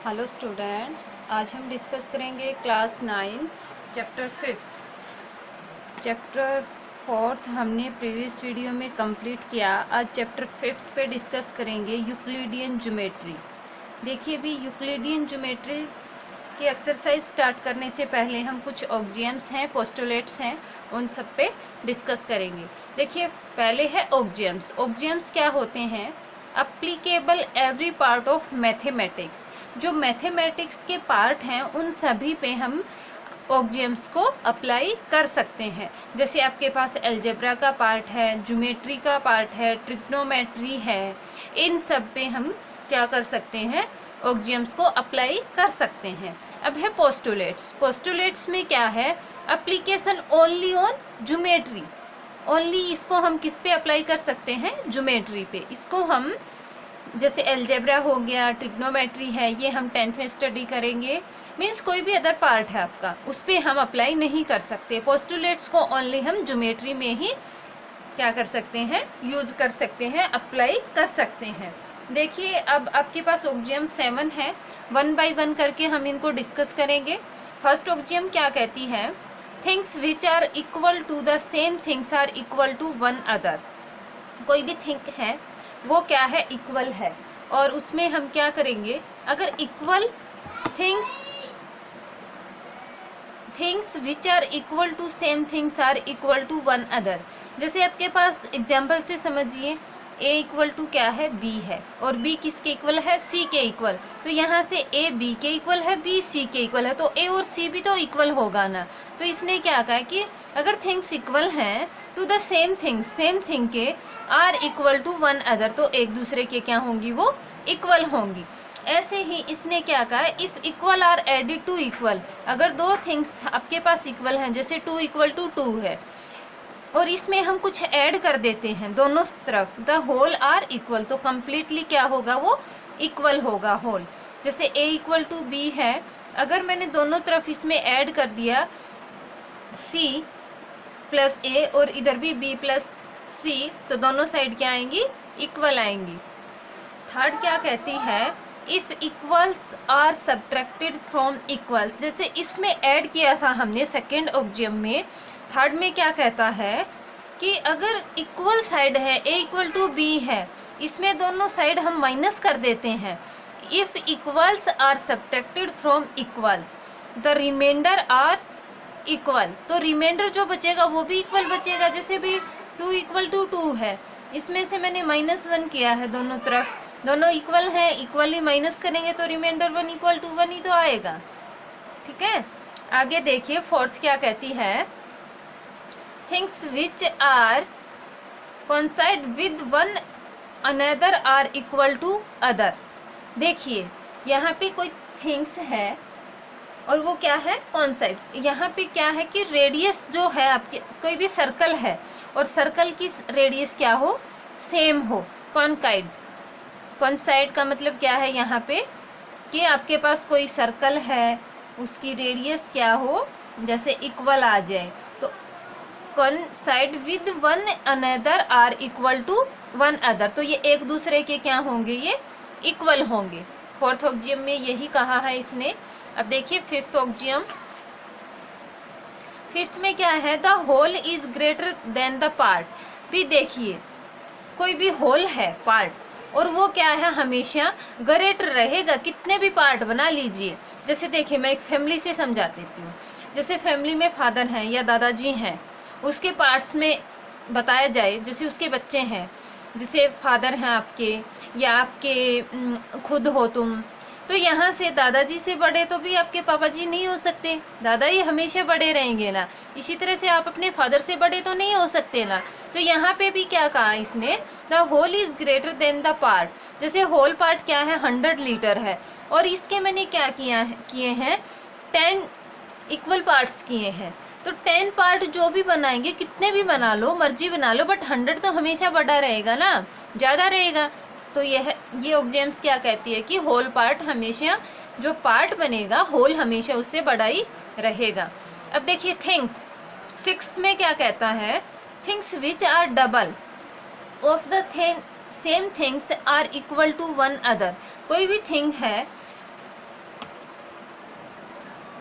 Hello students, आज हम discuss करेंगे क्लास 9 चैप्टर 5। चैप्टर 4 हमने प्रीवियस वीडियो में कंप्लीट किया। आज चैप्टर 5 पे डिस्कस करेंगे यूक्लिडियन ज्योमेट्री। देखिए भी यूक्लिडियन ज्योमेट्री की एक्सरसाइज स्टार्ट करने से पहले हम कुछ ऑक्जियम्स हैं, पोस्टुलेट्स हैं, उन सब पे डिस्कस करेंगे। देखिए पहले है ऑक्जियम्स। ऑक्जियम्स क्या होते हैं? Applicable every part of mathematics. जो मैथमेटिक्स के पार्ट हैं उन सभी पे हम ऑक्जियम्स को अप्लाई कर सकते हैं। जैसे आपके पास अलजेब्रा का पार्ट है, ज्योमेट्री का पार्ट है, ट्रिग्नोमेट्री है, इन सब पे हम क्या कर सकते हैं? ऑक्जियम्स को अप्लाई कर सकते हैं। अब है पोस्टुलेट्स। पोस्टुलेट्स में क्या है? Application only on geometry. Only इसको हम किस पे अप्लाई कर सकते हैं? ज्योमेट्री पे। इसको हम जैसे अलजेब्रा हो गया, ट्रिग्नोमेट्री है, ये हम 10th में स्टडी करेंगे। मीन्स कोई भी अदर पार्ट है आपका, उस पर हम अप्लाई नहीं कर सकते। पोस्टुलेट्स को ओनली हम ज्योमेट्री में ही क्या कर सकते हैं? यूज कर सकते हैं, अप्लाई कर सकते हैं। देखिए अब आपके पास ऑक्जियम 7 है। 1 बाय 1 करके हम इनको डिस्कस करेंगे। फर्स्ट ऑक्जियम क्या कहती है? Things which are equal to the same things are equal to one other. कोई भी थिंग है वो क्या है? इक्वल है। और उसमें हम क्या करेंगे? अगर equal things which are equal to same things are equal to one other. जैसे आपके पास एग्जाम्पल से समझिए, a इक्वल टू क्या है? b है, और b किसके इक्वल है? c के इक्वल। तो यहाँ से a b के इक्वल है, b c के इक्वल है, तो a और c भी तो इक्वल होगा ना। तो इसने क्या कहा कि अगर थिंग्स इक्वल हैं तो द सेम थिंग के are equal to one other, तो एक दूसरे के क्या होंगी? वो इक्वल होंगी। ऐसे ही इसने क्या कहा? If equal are added to equal. अगर दो थिंग्स आपके पास इक्वल हैं, जैसे 2 इक्वल टू 2 है, और इसमें हम कुछ ऐड कर देते हैं दोनों तरफ, द होल आर इक्वल, तो कम्प्लीटली क्या होगा? वो इक्वल होगा होल। जैसे a इक्वल टू बी है, अगर मैंने दोनों तरफ इसमें ऐड कर दिया c प्लस a और इधर भी b प्लस c, तो दोनों साइड क्या आएंगी? इक्वल आएंगी। थर्ड क्या कहती है? If equals are subtracted from equals. जैसे इसमें ऐड किया था हमने सेकेंड ऑक्जियम में, थर्ड में क्या कहता है कि अगर इक्वल साइड है, a इक्वल टू b है, इसमें दोनों साइड हम माइनस कर देते हैं। If equals are subtracted from equals the remainder are equal, तो रिमाइंडर जो बचेगा वो भी इक्वल बचेगा। जैसे भी 2 इक्वल टू 2 है, इसमें से मैंने -1 किया है, दोनों तरफ दोनों इक्वल हैं, इक्वली माइनस करेंगे तो रिमाइंडर 1 इक्वल टू 1 ही तो आएगा। ठीक है, आगे देखिए फोर्थ क्या कहती है? Things which are coincide with one another are equal to other. देखिए यहाँ पे कोई थिंग्स है और वो क्या है? कोइंसाइड। यहाँ पे क्या है कि रेडियस जो है आपके, कोई भी सर्कल है और सर्कल की रेडियस क्या हो? सेम हो। कोइंसाइड का मतलब क्या है यहाँ पे? कि आपके पास कोई सर्कल है, उसकी रेडियस क्या हो? जैसे इक्वल आ जाए, तो coincide with one another are equal to one other, तो ये एक दूसरे के क्या होंगे? ये इक्वल होंगे। फोर्थ ऑक्जियम में यही कहा है इसने। अब देखिए फिफ्थ ऑक्जियम। फिफ्थ में क्या है? The whole is greater than the part. भी देखिए कोई भी होल है, पार्ट, और वो क्या है? हमेशा ग्रेटर रहेगा, कितने भी पार्ट बना लीजिए। जैसे देखिए मैं एक फैमिली से समझा देती हूँ। जैसे फैमिली में फादर हैं या दादाजी हैं, उसके पार्ट्स में बताया जाए, जैसे उसके बच्चे हैं, जैसे फादर हैं आपके या आपके खुद हो तुम, तो यहाँ से दादाजी से बड़े तो भी आपके पापा जी नहीं हो सकते, दादा ही हमेशा बड़े रहेंगे ना। इसी तरह से आप अपने फादर से बड़े तो नहीं हो सकते ना। तो यहाँ पे भी क्या कहा इसने? The whole is greater than the part. जैसे होल पार्ट क्या है? 100 लीटर है, और इसके मैंने क्या किए हैं? 10 इक्वल पार्ट्स किए हैं। तो 10 पार्ट जो भी बनाएंगे, कितने भी बना लो, मर्जी बना लो, बट 100 तो हमेशा बड़ा रहेगा ना, ज़्यादा रहेगा। तो ये ऑक्जियम्स क्या कहती है कि होल पार्ट हमेशा, जो पार्ट बनेगा होल हमेशा उससे बड़ा ही रहेगा। अब देखिए थिंग्स, सिक्स्थ में क्या कहता है? Things which are double of the same things are equal to one other. कोई भी थिंग है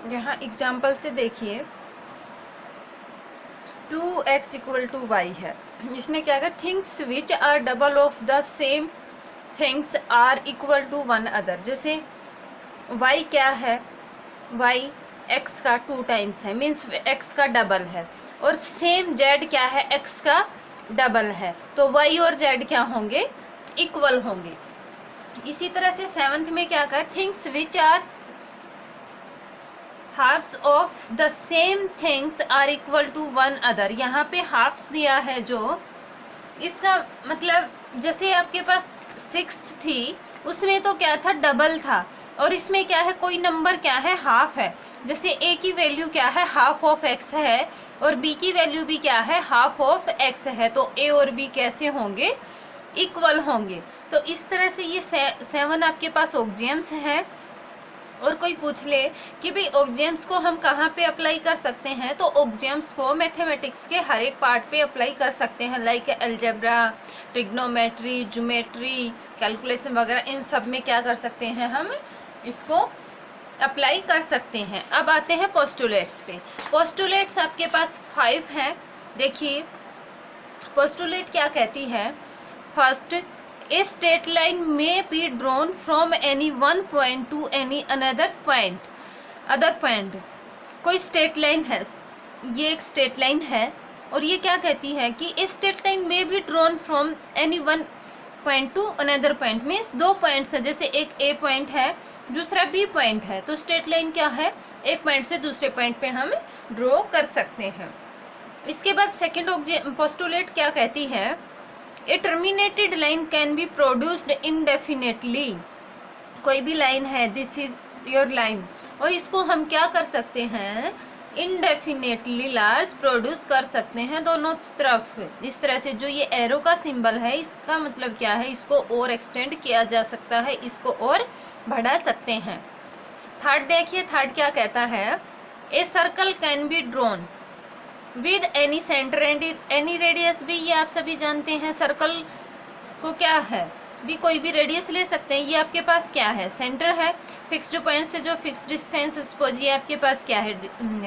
यहाँ एग्जाम्पल से देखिए 2x इक्वल टू वाई है। इसने क्या कहा, things which are double of the same things are equal to one other. जैसे y क्या है, y x का 2 टाइम्स है, मीन्स x का डबल है, और सेम z क्या है, x का डबल है, तो y और z क्या होंगे, इक्वल होंगे। इसी तरह से 7th में क्या कहा, things which are halves of the same things are equal to one other. यहाँ पे हाफ्स दिया है, जो इसका मतलब जैसे आपके पास 6th थी, उसमें तो क्या था, डबल था, और इसमें क्या है, कोई नंबर क्या है, हाफ है। जैसे a की वैल्यू क्या है, हाफ ऑफ x है, और b की वैल्यू भी क्या है, हाफ ऑफ x है, तो a और b कैसे होंगे, इक्वल होंगे। तो इस तरह से ये 7 आपके पास ऑक्सियम्स है। और कोई पूछ ले कि भाई ऑक्सियम्स को हम कहाँ पे अप्लाई कर सकते हैं, तो ऑक्सियम्स को मैथमेटिक्स के हर एक पार्ट पे अप्लाई कर सकते हैं, like algebra, trigonometry, geometry, calculation वगैरह, इन सब में क्या कर सकते हैं, हम इसको अप्लाई कर सकते हैं। अब आते हैं पोस्टुलेट्स पे। पोस्टुलेट्स आपके पास 5 हैं। देखिए पोस्टुलेट क्या कहती है, फर्स्ट, ए स्ट्रेट लाइन में be drawn from any one point two any another point, other point. कोई स्ट्रेट लाइन है, ये एक स्ट्रेट लाइन है, और ये क्या कहती है कि ए स्ट्रेट लाइन में be drawn from any one point two another point, means 2 points है, जैसे एक ए पॉइंट है, दूसरा बी पॉइंट है, तो स्ट्रेट लाइन क्या है, एक पॉइंट से दूसरे पॉइंट पे हम ड्रॉ कर सकते हैं। इसके बाद सेकेंड पोस्टुलेट क्या कहती है, a terminated line can be produced indefinitely. कोई भी लाइन है, दिस इज योर लाइन, और इसको हम क्या कर सकते हैं, इनडेफिनेटली लार्ज प्रोड्यूस कर सकते हैं दोनों तरफ। इस तरह से जो ये एरो का सिंबल है, इसका मतलब क्या है, इसको और एक्सटेंड किया जा सकता है, इसको और बढ़ा सकते हैं। थर्ड देखिए, थर्ड क्या कहता है, a circle can be drawn with any centre and any radius भी। ये आप सभी जानते हैं, सर्कल को क्या है, भी कोई भी रेडियस ले सकते हैं। ये आपके पास क्या है, सेंटर है, फिक्स्ड पॉइंट से जो फिक्स्ड डिस्टेंस, सपोज ये आपके पास क्या है,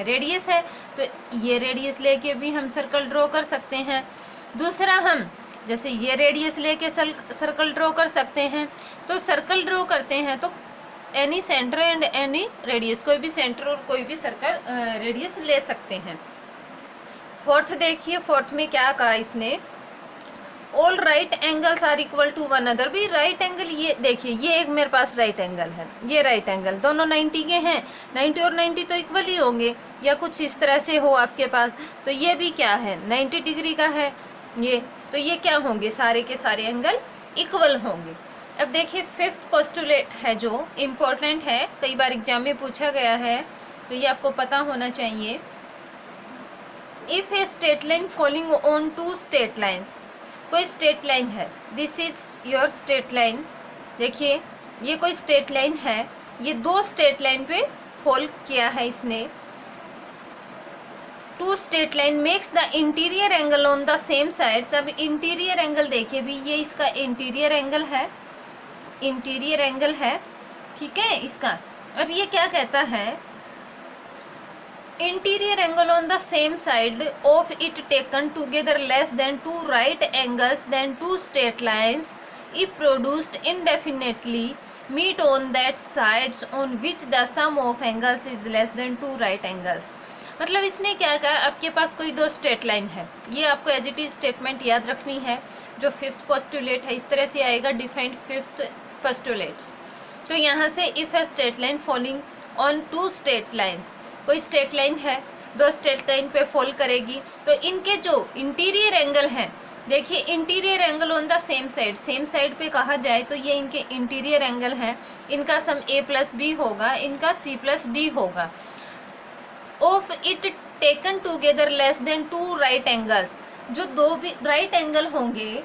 रेडियस है, तो ये रेडियस लेके भी हम सर्कल ड्रॉ कर सकते हैं। दूसरा, हम जैसे ये रेडियस लेके सर्कल ड्रॉ कर सकते हैं। तो सर्कल ड्रॉ करते हैं तो any centre and any radius, कोई भी सेंटर और कोई भी सर्कल रेडियस ले सकते हैं। फोर्थ देखिए, फोर्थ में क्या कहा इसने, all right angles are equal to one other. भी राइट एंगल, ये देखिए, ये एक मेरे पास राइट एंगल है, ये राइट एंगल, दोनों 90 के हैं, 90 और 90 तो इक्वल ही होंगे, या कुछ इस तरह से हो आपके पास, तो ये भी क्या है, 90 डिग्री का है ये, तो ये क्या होंगे, सारे के सारे एंगल इक्वल होंगे। अब देखिए 5th पोस्टुलेट है, जो इम्पोर्टेंट है, कई बार एग्जाम में पूछा गया है, तो ये आपको पता होना चाहिए। If a straight line following on 2 straight lines, कोई स्ट्रेट लाइन है, this is your straight line. देखिए ये कोई स्ट्रेट लाइन है, ये 2 स्ट्रेट लाइन पे फॉल किया है इसने। 2 straight line makes the interior angle on the same sides. अब इंटीरियर एंगल देखिए भी, ये इसका इंटीरियर एंगल है, इंटीरियर एंगल है, ठीक है इसका। अब ये क्या कहता है, interior angle on the same side of it taken together less than 2 right angles then 2 straight lines if produced indefinitely meet on that sides on which the sum of angles is less than 2 right angles. मतलब इसने क्या कहा, आपके पास कोई 2 straight line है, ये आपको as it is statement याद रखनी है, जो 5th पोस्टुलेट है, इस तरह से आएगा, डिफाइंड 5th पोस्टुलेट्स। तो यहाँ से if a straight line following on 2 straight lines, कोई स्ट्रेट लाइन है, 2 स्ट्रेट लाइन पे फॉल करेगी, तो इनके जो इंटीरियर एंगल हैं, देखिए interior angle on the same side, same side पे कहा जाए तो ये इनके इंटीरियर एंगल हैं, इनका सम a प्लस बी होगा, इनका c प्लस डी होगा। Of it taken together less than 2 right angles, जो 2 भी राइट एंगल होंगे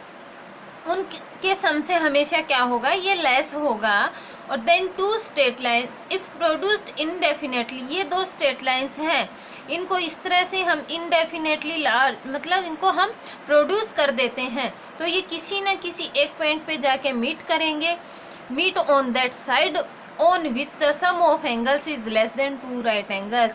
उनके सम से हमेशा क्या होगा, ये लेस होगा। और then 2 straight lines if produced indefinitely, ये 2 स्ट्रेट लाइन्स हैं, इनको इस तरह से हम इनडेफिनेटली लार्ज, मतलब इनको हम प्रोड्यूस कर देते हैं, तो ये किसी न किसी एक पॉइंट पे जाके मीट करेंगे, meet on that side on which the sum of angles is less than 2 right angles.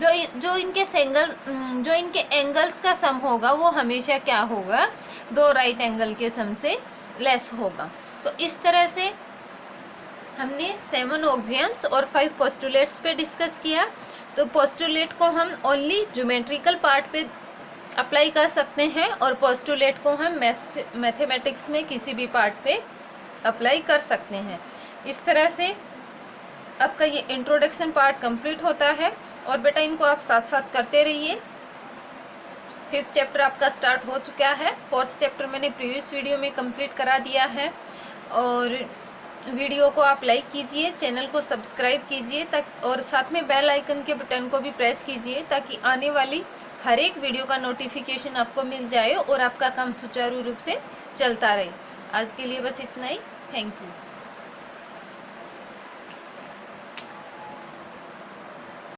जो इनके एंगल्स का सम होगा वो हमेशा क्या होगा, 2 राइट एंगल के सम से लेस होगा। तो इस तरह से हमने 7 ऑक्सियम्स और 5 पोस्टुलेट्स पे डिस्कस किया। तो पोस्टुलेट को हम ओनली ज्योमेट्रिकल पार्ट पे अप्लाई कर सकते हैं और पोस्टुलेट को हम मैथमेटिक्स में किसी भी पार्ट पे अप्लाई कर सकते हैं। इस तरह से आपका ये इंट्रोडक्शन पार्ट कंप्लीट होता है और बेटा इनको आप साथ साथ करते रहिए। 5th चैप्टर आपका स्टार्ट हो चुका है, 4th चैप्टर मैंने प्रीवियस वीडियो में कंप्लीट करा दिया है। और वीडियो को आप लाइक कीजिए, चैनल को सब्सक्राइब कीजिए और साथ में बेल आइकन के बटन को भी प्रेस कीजिए ताकि आने वाली हर एक वीडियो का नोटिफिकेशन आपको मिल जाए और आपका काम सुचारू रूप से चलता रहे। आज के लिए बस इतना ही। Thank you.